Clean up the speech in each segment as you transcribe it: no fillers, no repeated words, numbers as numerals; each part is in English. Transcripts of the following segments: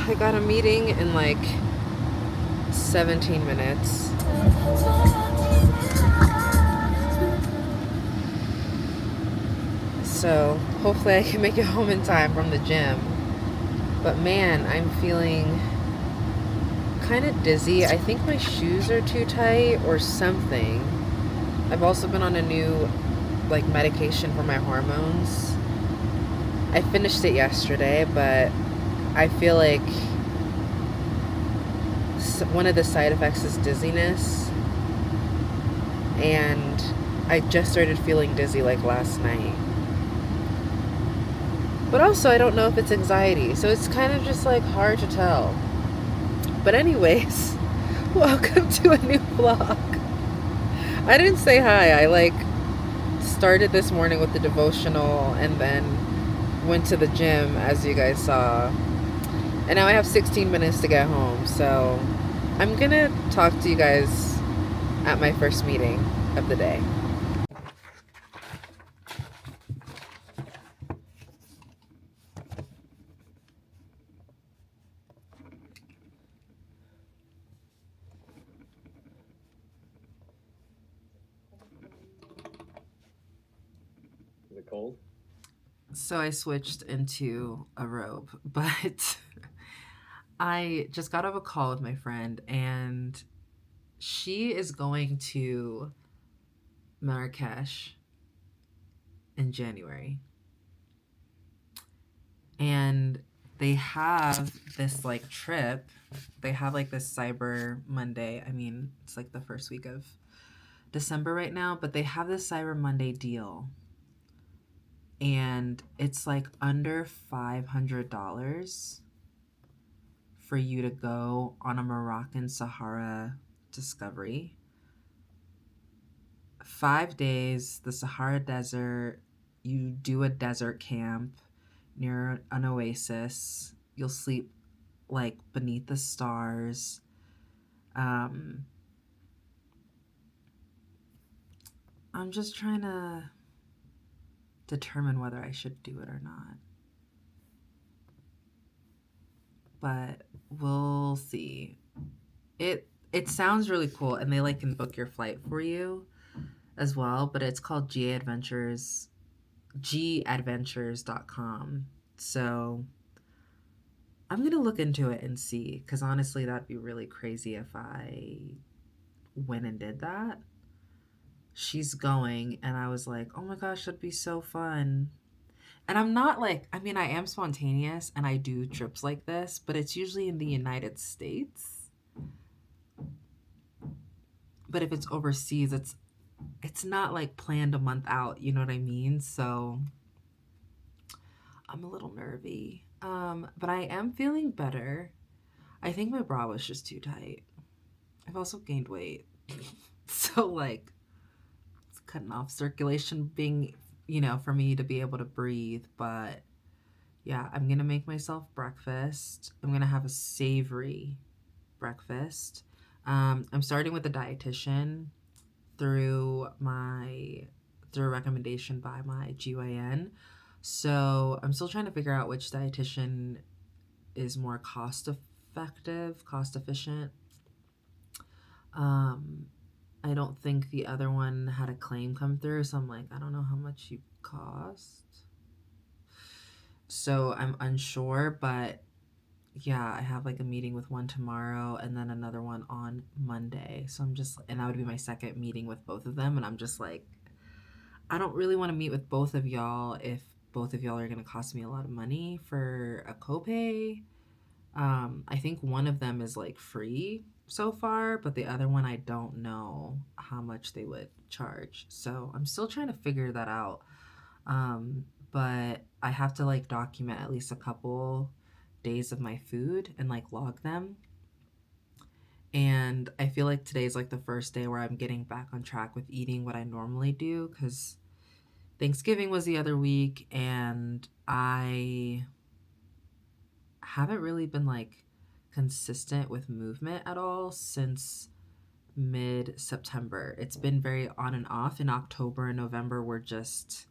I got a meeting in like 17 minutes. So hopefully I can make it home in time from the gym. But man, I'm feeling kind of dizzy. I think my shoes are too tight or something. I've also been on a new like medication for my hormones. I finished it yesterday, but I feel like one of the side effects is dizziness, and I just started feeling dizzy like last night. But also I don't know if it's anxiety, so it's kind of just like hard to tell. But anyways, welcome to a new vlog. I didn't say hi. I like started this morning with the devotional and then went to the gym, as you guys saw. And now I have 16 minutes to get home, so I'm gonna talk to you guys at my first meeting of the day. Is it cold? So I switched into a robe, but I just got off a call with my friend, and she is going to Marrakesh in January. And they have this like trip. They have like this Cyber Monday. I mean, it's like the first week of December right now, but they have this Cyber Monday deal. And it's like under $500 for you to go on a Moroccan Sahara discovery. 5 days, the Sahara Desert. You do a desert camp near an oasis. You'll sleep like beneath the stars. I'm just trying to determine whether I should do it or not. But we'll see. It sounds really cool, and they like can book your flight for you as well, but it's called gadventures.com. So I'm gonna look into it and see, because honestly that'd be really crazy if I went and did that. She's going, and I was like, oh my gosh, that'd be so fun. And I'm not like, I mean, I am spontaneous and I do trips like this, but it's usually in the United States. But if it's overseas, it's not like planned a month out, you know what I mean? So I'm a little nervy. But I am feeling better. I think my bra was just too tight. I've also gained weight. So like it's cutting off circulation being, for me to be able to breathe. But yeah, I'm gonna make myself breakfast. I'm gonna have a savory breakfast. I'm starting with a dietitian through a recommendation by my GYN. So I'm still trying to figure out which dietitian is more cost efficient. I don't think the other one had a claim come through, so I'm like, I don't know how much you cost. So I'm unsure, but yeah, I have like a meeting with one tomorrow and then another one on Monday. So and that would be my second meeting with both of them. And I'm just like, I don't really want to meet with both of y'all if both of y'all are going to cost me a lot of money for a copay. I think one of them is like free so far, but the other one, I don't know how much they would charge. So I'm still trying to figure that out. But I have to like document at least a couple days of my food and like log them. And I feel like today's like the first day where I'm getting back on track with eating what I normally do, because Thanksgiving was the other week and I haven't really been like consistent with movement at all since mid-September. It's been very on and off. In October and November were just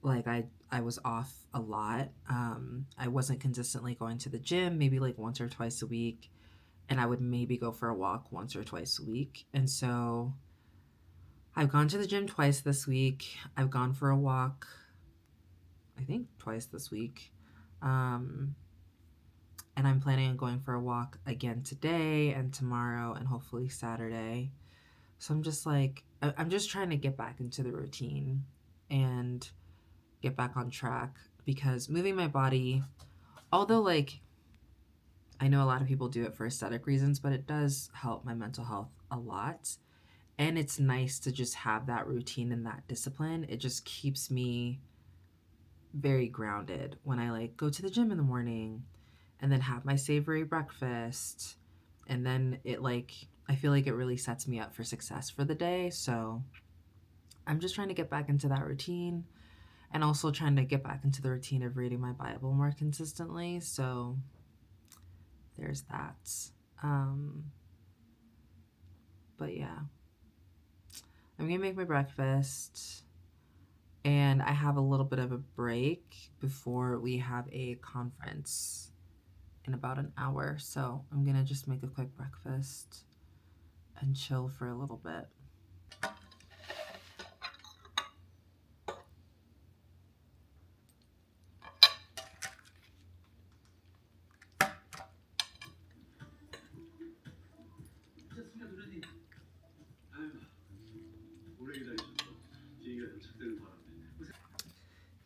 like I was off a lot. I wasn't consistently going to the gym, maybe like once or twice a week, and I would maybe go for a walk once or twice a week. And so I've gone to the gym twice this week. I've gone for a walk, I think twice this week. And I'm planning on going for a walk again today and tomorrow and hopefully Saturday. So I'm just like, I'm just trying to get back into the routine and get back on track, because moving my body, although like I know a lot of people do it for aesthetic reasons, but it does help my mental health a lot. And it's nice to just have that routine and that discipline. It just keeps me very grounded when I like go to the gym in the morning and then have my savory breakfast. And then it like, I feel like it really sets me up for success for the day. So I'm just trying to get back into that routine, and also trying to get back into the routine of reading my Bible more consistently. So there's that. But yeah, I'm gonna make my breakfast, and I have a little bit of a break before we have a conference in about an hour. So I'm gonna just make a quick breakfast and chill for a little bit.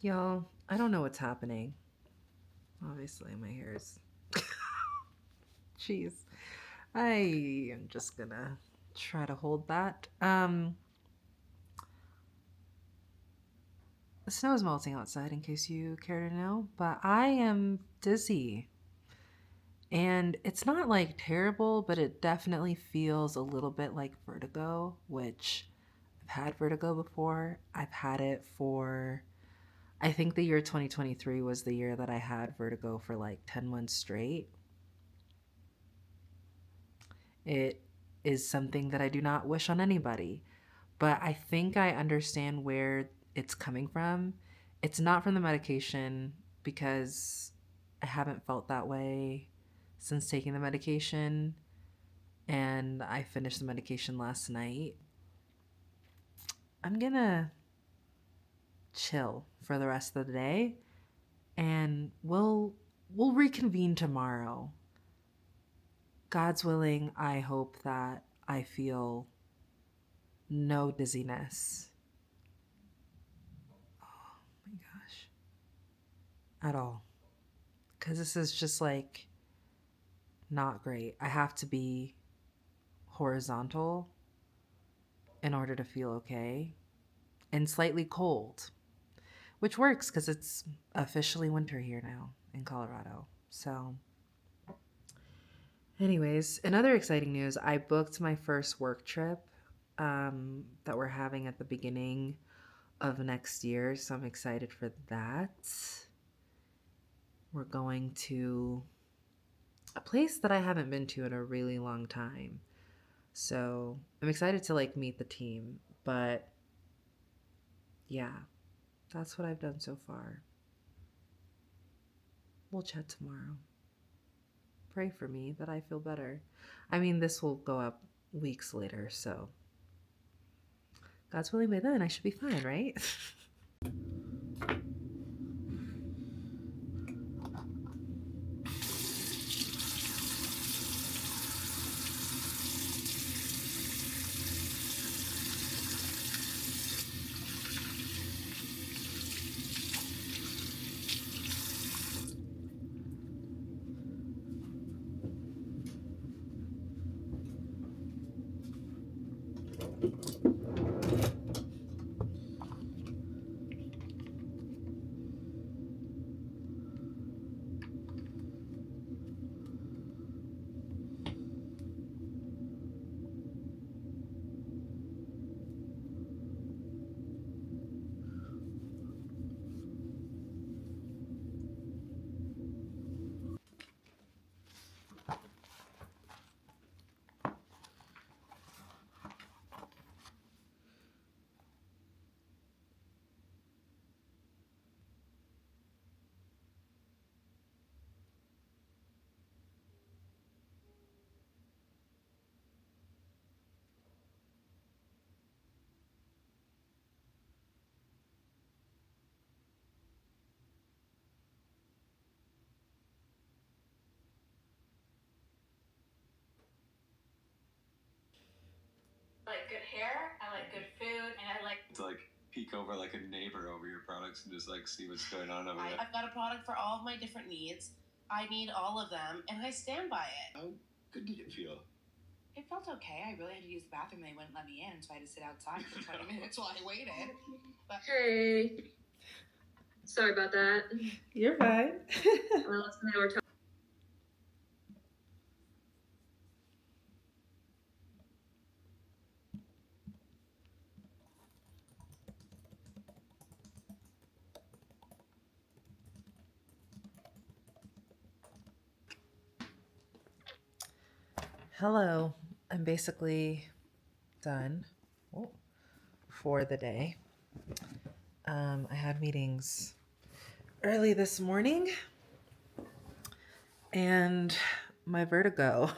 Y'all, I don't know what's happening. Obviously, my hair is... Jeez. I am just gonna try to hold that. The snow is melting outside, in case you care to know, but I am dizzy. And it's not like terrible, but it definitely feels a little bit like vertigo, which I've had vertigo before. I've had it for, I think the year 2023 was the year that I had vertigo for like 10 months straight. It is something that I do not wish on anybody, but I think I understand where it's coming from. It's not from the medication, because I haven't felt that way since taking the medication, and I finished the medication last night. I'm gonna chill for the rest of the day, and we'll reconvene tomorrow. God's willing, I hope that I feel no dizziness. Oh my gosh. At all. Because this is just like not great. I have to be horizontal in order to feel okay, and slightly cold, which works because it's officially winter here now in Colorado. So anyways, in other exciting news, I booked my first work trip that we're having at the beginning of next year. So I'm excited for that. We're going to a place that I haven't been to in a really long time. So I'm excited to like meet the team. But yeah, that's what I've done so far. We'll chat tomorrow. Pray for me that I feel better. I mean, this will go up weeks later, so God's willing, by then I should be fine, right? hair, I like good food, and I like to like peek over like a neighbor over your products and just like see what's going on over there. I've got a product for all of my different needs. I need all of them, and I stand by it. How good did it feel? It felt okay. I really had to use the bathroom. They wouldn't let me in, so I had to sit outside for 20 minutes while I waited. But Hey, sorry about that. You're fine. Well, let's now we're talking. Hello. I'm basically done for the day. I had meetings early this morning, and my vertigo,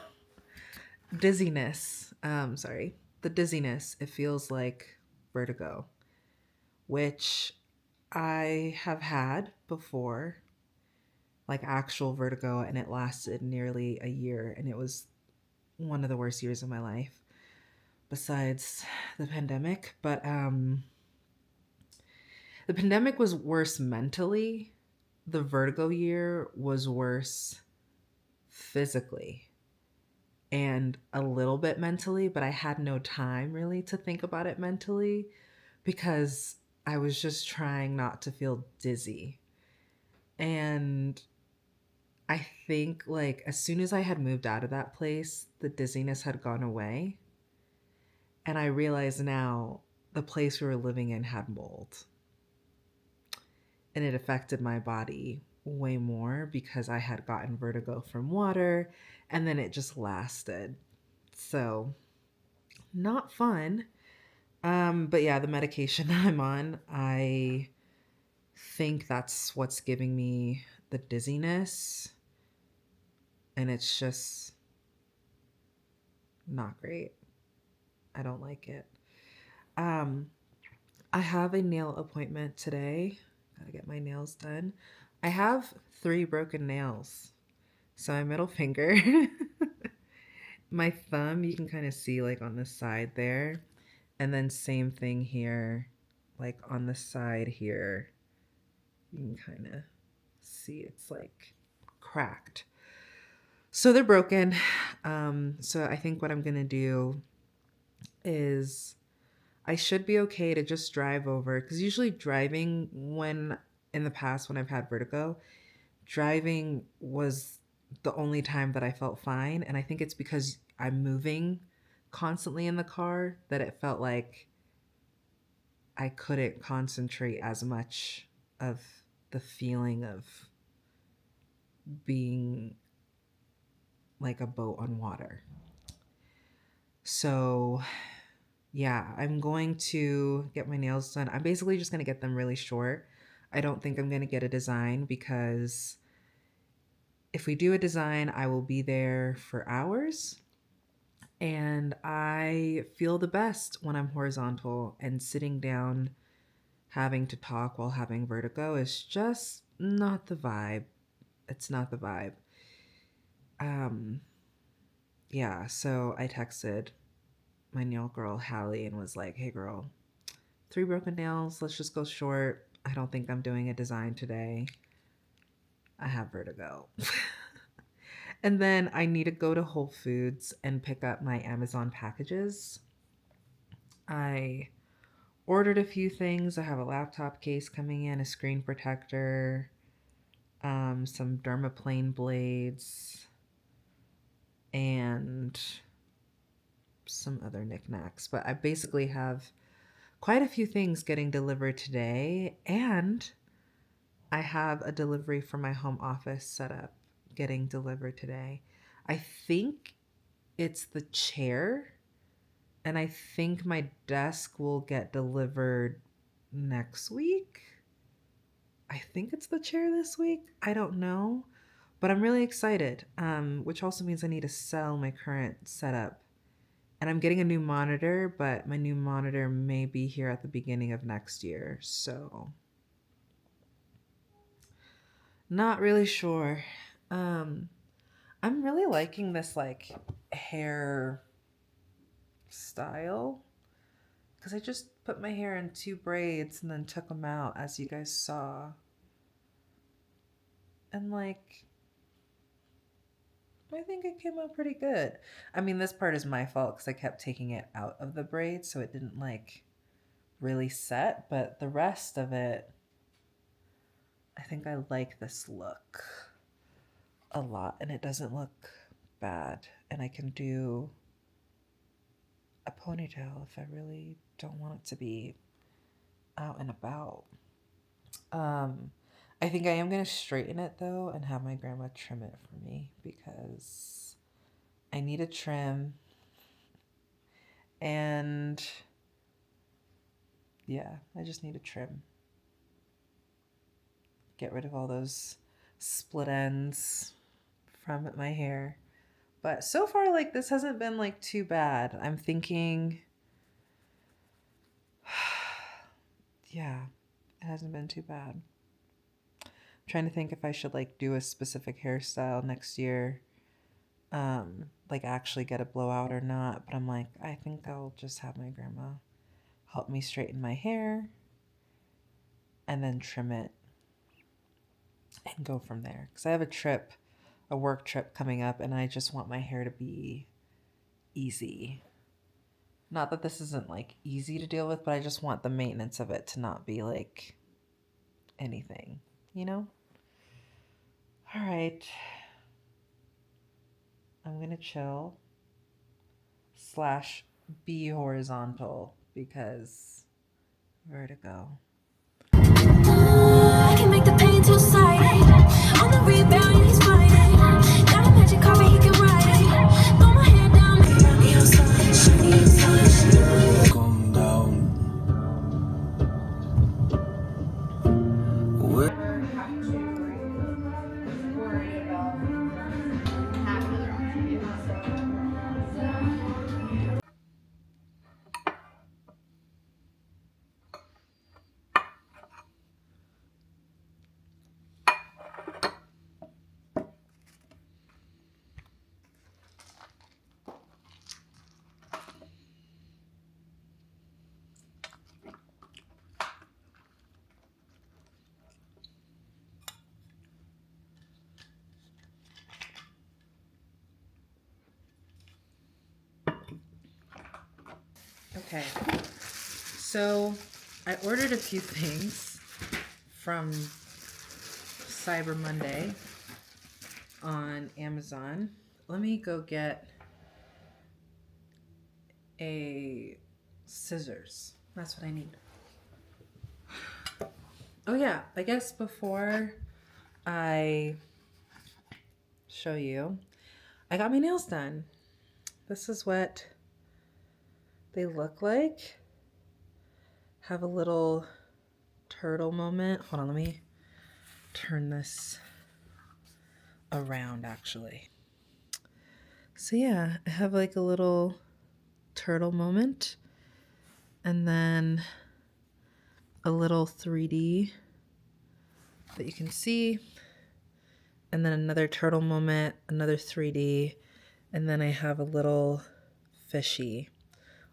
dizziness, the dizziness, it feels like vertigo, which I have had before, like actual vertigo, and it lasted nearly a year, and it was one of the worst years of my life besides the pandemic. But the pandemic was worse mentally. The vertigo year was worse physically and a little bit mentally, but I had no time really to think about it mentally because I was just trying not to feel dizzy. And I think like as soon as I had moved out of that place, the dizziness had gone away. And I realize now the place we were living in had mold. And it affected my body way more because I had gotten vertigo from water and then it just lasted. So not fun. But yeah, the medication I'm on, I think that's what's giving me the dizziness. And it's just not great. I don't like it. I have a nail appointment today. Gotta get my nails done. I have 3 broken nails. So my middle finger, my thumb, you can kind of see like on the side there. And then same thing here, like on the side here. You can kind of see it's like cracked. So they're broken. So I think what I'm going to do is I should be okay to just drive over, because usually driving, when in the past when I've had vertigo, driving was the only time that I felt fine. And I think it's because I'm moving constantly in the car that it felt like I couldn't concentrate as much of the feeling of being like a boat on water. So yeah, I'm going to get my nails done. I'm basically just going to get them really short. I don't think I'm going to get a design because if we do a design, I will be there for hours. And I feel the best when I'm horizontal, and sitting down having to talk while having vertigo is just not the vibe. It's not the vibe. Yeah, so I texted my nail girl, Hallie, and was like, hey girl, 3 broken nails. Let's just go short. I don't think I'm doing a design today. I have vertigo. And then I need to go to Whole Foods and pick up my Amazon packages. I ordered a few things. I have a laptop case coming in, a screen protector, some dermaplane blades, and some other knickknacks. But I basically have quite a few things getting delivered today, and I have a delivery for my home office set up getting delivered today. I think it's the chair, and I think my desk will get delivered next week. I think it's the chair this week. I don't know, but I'm really excited, which also means I need to sell my current setup. And I'm getting a new monitor, but my new monitor may be here at the beginning of next year. So not really sure. I'm really liking this like hair style. because I just put my hair in 2 braids and then took them out, as you guys saw. And like, I think it came out pretty good. I mean, this part is my fault because I kept taking it out of the braid, so it didn't like really set, but the rest of it, I think I like this look a lot, and it doesn't look bad. And I can do a ponytail if I really don't want it to be out and about. I think I am going to straighten it though and have my grandma trim it for me because I need a trim. And yeah, I just need a trim. Get rid of all those split ends from my hair. But so far, like, this hasn't been like too bad. I'm thinking, yeah, it hasn't been too bad. I'm trying to think if I should like do a specific hairstyle next year, like actually get a blowout or not. But I'm like, I think I'll just have my grandma help me straighten my hair and then trim it and go from there. Because I have a work trip coming up, and I just want my hair to be easy. Not that this isn't like easy to deal with, but I just want the maintenance of it to not be like anything, you know? All right. I'm going to chill / be horizontal because vertigo. I can make the pain two-sided. On the rebound, he's fighting. Got a magic carpet, he can ride it. Throw my hair down, make it round the outside. Shiny inside. Come down. Okay, so I ordered a few things from Cyber Monday on Amazon. Let me go get a scissors. That's what I need. Oh yeah, I guess before I show you, I got my nails done. This is what they look like. Have a little turtle moment. Hold on, let me turn this around actually. So yeah, I have like a little turtle moment, and then a little 3D that you can see, and then another turtle moment, another 3D, and then I have a little fishy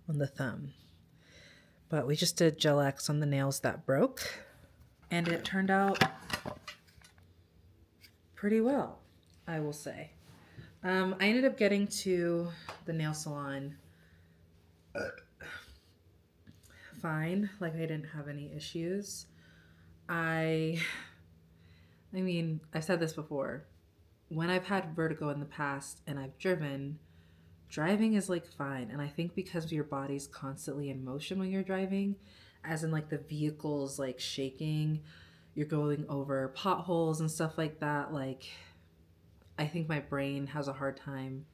on the thumb. But we just did Gel X on the nails that broke, and it turned out pretty well, I will say. I ended up getting to the nail salon fine, like I didn't have any issues. I mean, I've said this before. When I've had vertigo in the past and I've driven, driving is like fine. And I think because your body's constantly in motion when you're driving, as in like the vehicle's like shaking, you're going over potholes and stuff like that. Like, I think my brain has a hard time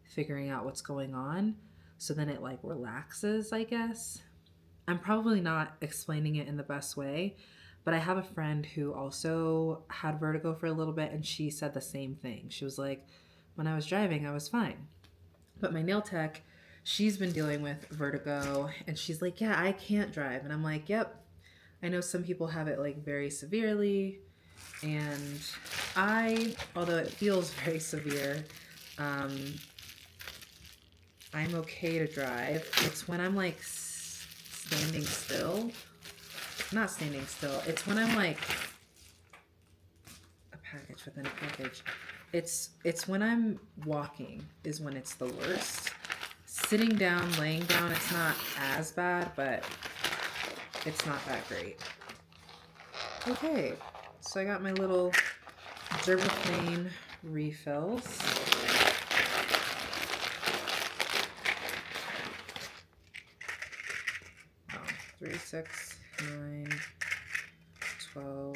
figuring out what's going on. So then it like relaxes, I guess. I'm probably not explaining it in the best way, but I have a friend who also had vertigo for a little bit, and she said the same thing. She was like, when I was driving, I was fine. But my nail tech, she's been dealing with vertigo, and she's like, yeah, I can't drive. And I'm like, yep, I know some people have it like very severely. And although it feels very severe, I'm okay to drive. It's when I'm like standing still. Not standing still. It's when I'm like a package within a package. It's when I'm walking is when it's the worst. Sitting down, laying down, it's not as bad, but it's not that great. Okay, so I got my little Dermaplane refills. 3, 6, 9, 12,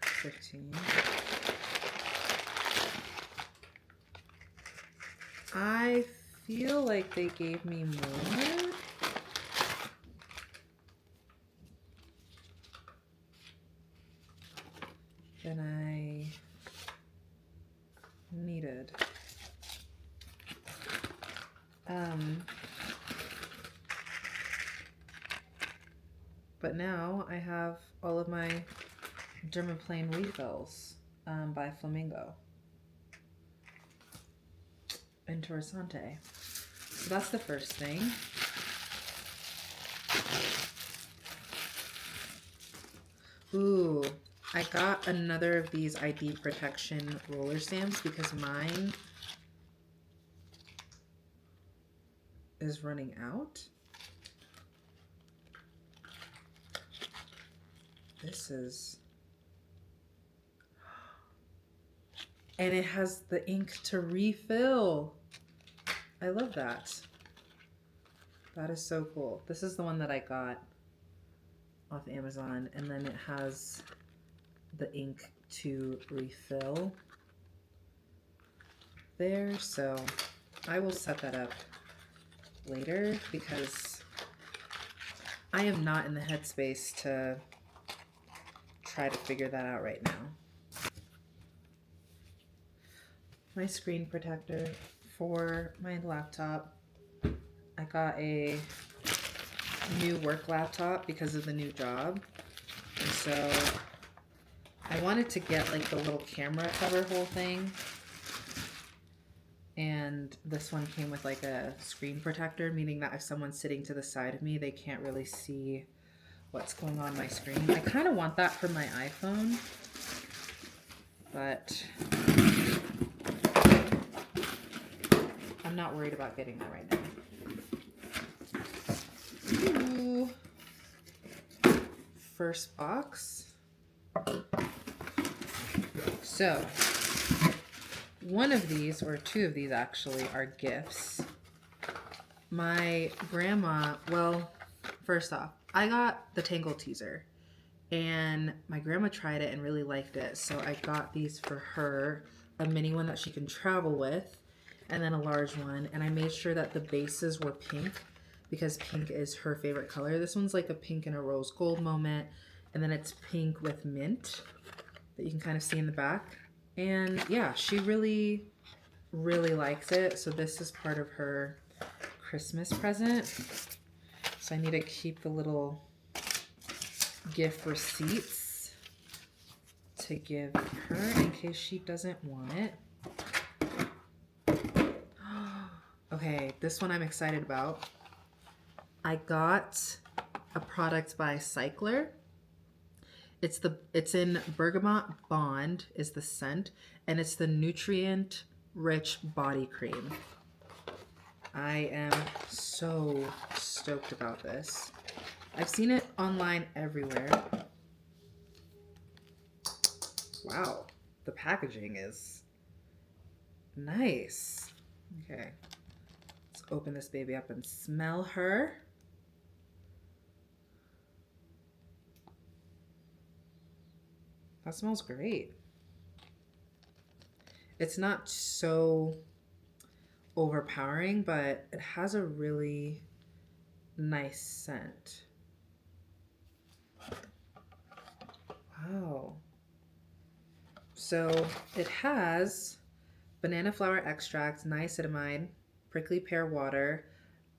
15. I feel like they gave me more. Than I needed. But now I have all of my Dermaplane refills by Flamingo. Interessante. So that's the first thing. Ooh, I got another of these ID protection roller stamps because mine is running out. This is, and it has the ink to refill. I love that. That is so cool. This is the one that I got off Amazon, and then it has the ink to refill there. So I will set that up later because I am not in the headspace to try to figure that out right now. My screen protector for my laptop. I got a new work laptop because of the new job. And so I wanted to get like the little camera cover whole thing. And this one came with like a screen protector, meaning that if someone's sitting to the side of me, they can't really see what's going on my screen. I kind of want that for my iPhone, but I'm not worried about getting that right now. Ooh. First box. So one of these, or two of these actually, are gifts. My grandma, well, first off, I got the Tangle Teaser and my grandma tried it and really liked it. So I got these for her, a mini one that she can travel with, and then a large one. And I made sure that the bases were pink because pink is her favorite color. This one's like a pink and a rose gold moment. And then it's pink with mint that you can kind of see in the back. And yeah, she really, really likes it. So this is part of her Christmas present. So I need to keep the little gift receipts to give her in case she doesn't want it. Okay, this one I'm excited about. I got a product by Cycler. It's in Bergamot Bond is the scent, and it's the nutrient rich body cream. I am so stoked about this. I've seen it online everywhere. Wow, the packaging is nice. Okay, let's open this baby up and smell her. That smells great. It's not so overpowering, but it has a really nice scent. Wow. So it has banana flower extract, niacinamide, prickly pear water,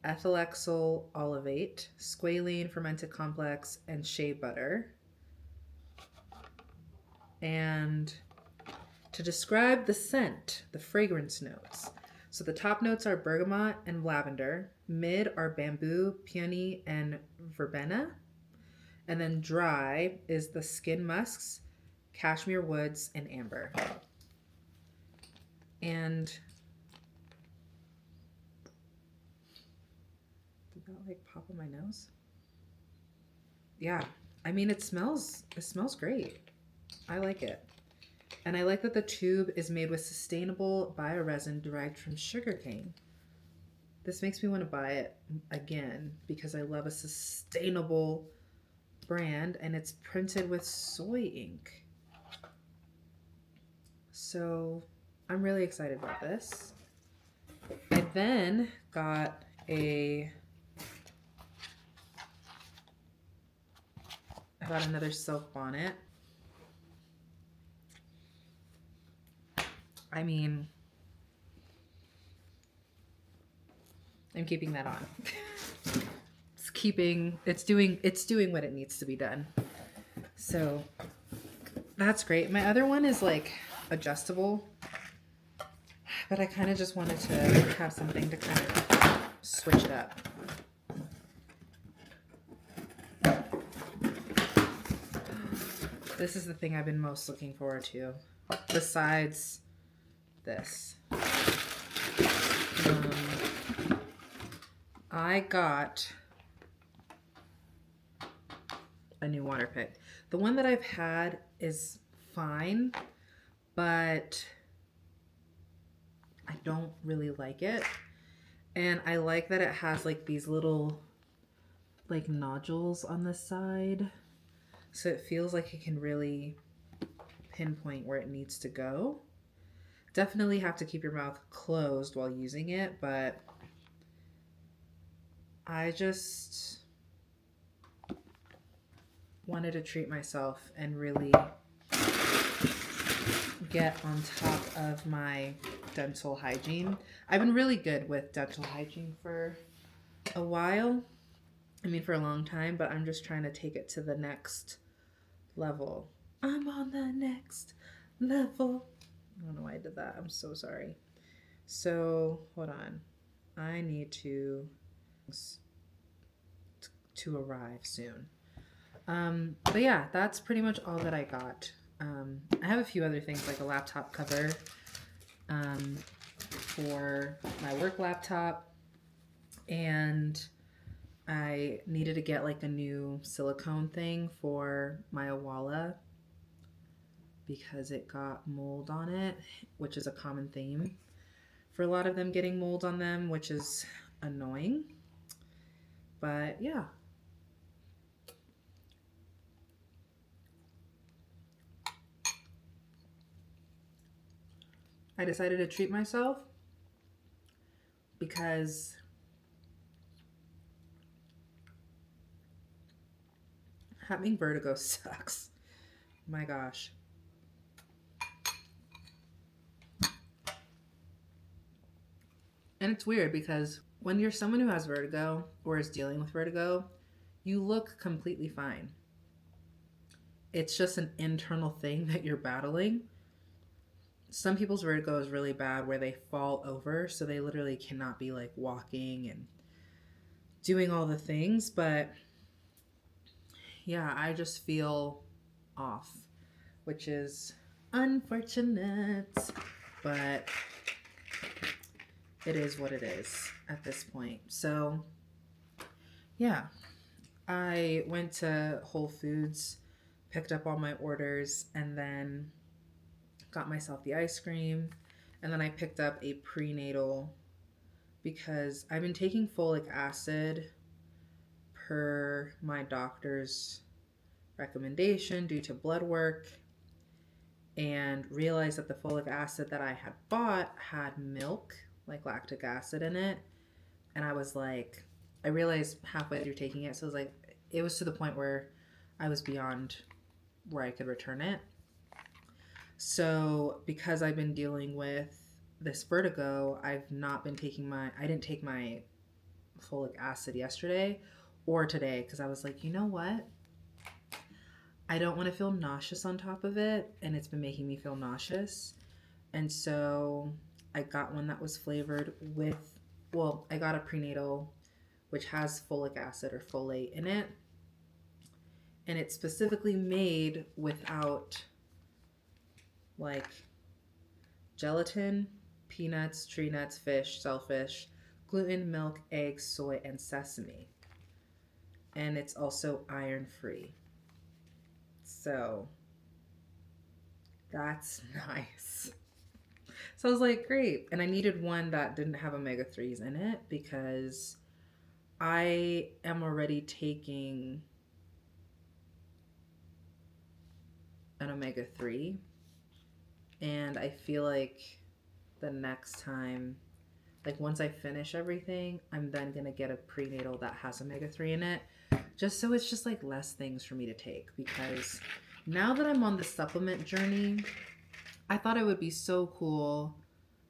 ethylexyl olivate, squalene fermented complex, and shea butter. And to describe the scent, the fragrance notes. So the top notes are bergamot and lavender. mid are bamboo, peony, and verbena. And then dry is the skin musks, cashmere woods, and amber. And did that like pop on my nose? Yeah, I mean, it smells great. I like it. And I like that the tube is made with sustainable bioresin derived from sugarcane. This makes me want to buy it again because I love a sustainable brand, and it's printed with soy ink. So I'm really excited about this. I then got another silk bonnet. I mean, I'm keeping that on. It's doing what it needs to be done. So that's great. My other one is like adjustable, but I kind of just wanted to have something to kind of switch it up. This is the thing I've been most looking forward to, besides this. I got a new water pick. The one that I've had is fine, but I don't really like it. And I like that it has like these little like nodules on the side. So it feels like it can really pinpoint where it needs to go. Definitely have to keep your mouth closed while using it, but I just wanted to treat myself and really get on top of my dental hygiene. I've been really good with dental hygiene for a while. I mean, for a long time, but I'm just trying to take it to the next level. I'm on the next level. I don't know why I did that. I'm so sorry. So, hold on. I need to arrive soon. But yeah, that's pretty much all that I got. I have a few other things like a laptop cover for my work laptop, and I needed to get like a new silicone thing for my Awala because it got mold on it, which is a common theme for a lot of them getting mold on them, which is annoying. But yeah. I decided to treat myself because having vertigo sucks. My gosh. And it's weird because when you're someone who has vertigo or is dealing with vertigo, you look completely fine. It's just an internal thing that you're battling. Some people's vertigo is really bad where they fall over, so they literally cannot be like walking and doing all the things. But yeah, I just feel off, which is unfortunate, but it is what it is at this point. So yeah, I went to Whole Foods, picked up all my orders, and then got myself the ice cream. And then I picked up a prenatal because I've been taking folic acid per my doctor's recommendation due to blood work, and realized that the folic acid that I had bought had milk, like lactic acid in it. And I was like, I realized halfway through taking it, so it was to the point where I was beyond where I could return it. So because I've been dealing with this vertigo, I didn't take my folic acid yesterday or today because I was like, you know what? I don't want to feel nauseous on top of it, and it's been making me feel nauseous. And so I got one that was flavored with, I got a prenatal which has folic acid or folate in it. And it's specifically made without like gelatin, peanuts, tree nuts, fish, shellfish, gluten, milk, eggs, soy, and sesame. And it's also iron free. So that's nice. So I was like, great. And I needed one that didn't have omega-3s in it because I am already taking an omega-3, and I feel like the next time, like once I finish everything, I'm then gonna get a prenatal that has omega-3 in it, just so it's just like less things for me to take. Because now that I'm on the supplement journey, I thought it would be so cool,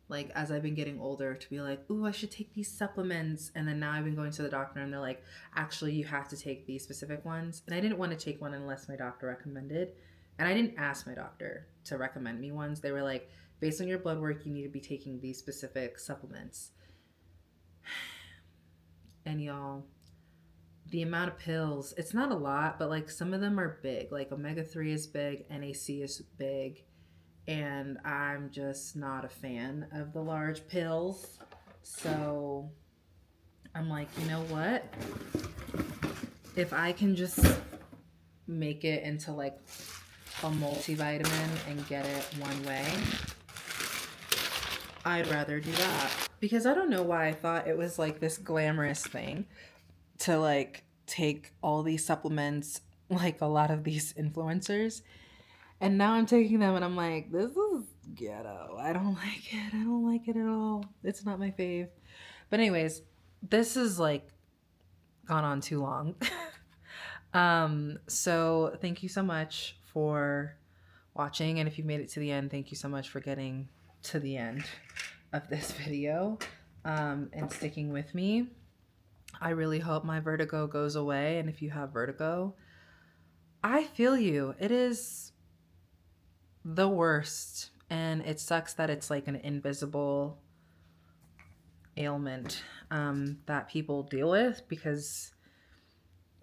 like as I've been getting older, to be like, ooh, I should take these supplements. And then now I've been going to the doctor and they're like, actually you have to take these specific ones. And I didn't want to take one unless my doctor recommended. And I didn't ask my doctor to recommend me ones. They were like, based on your blood work, you need to be taking these specific supplements. And y'all, the amount of pills, it's not a lot, but like some of them are big. Like omega-3 is big, NAC is big, and I'm just not a fan of the large pills. So I'm like, you know what? If I can just make it into like a multivitamin and get it one way, I'd rather do that. Because I don't know why I thought it was like this glamorous thing to like take all these supplements, like a lot of these influencers. And now I'm taking them and I'm like, this is ghetto. I don't like it. I don't like it at all. It's not my fave. But anyways, this is like gone on too long. So thank you so much for watching. And if you made it to the end, thank you so much for getting to the end of this video and sticking with me. I really hope my vertigo goes away. And if you have vertigo, I feel you. It is the worst. And it sucks that it's like an invisible ailment that people deal with, because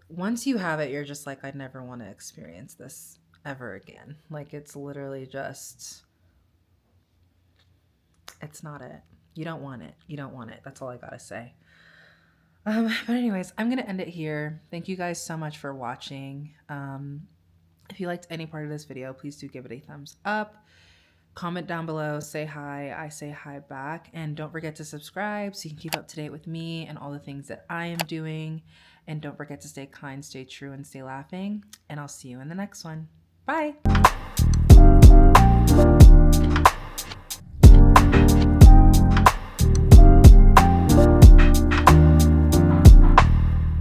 once you have it, you're just like, I never want to experience this ever again. Like, it's literally just, it's not it. You don't want it. You don't want it. That's all I gotta say. But anyways, I'm gonna end it here. Thank you guys so much for watching. If you liked any part of this video, please do give it a thumbs up. Comment down below, say hi. I say hi back. And don't forget to subscribe so you can keep up to date with me and all the things that I am doing. And don't forget to stay kind, stay true, and stay laughing. And I'll see you in the next one. Bye.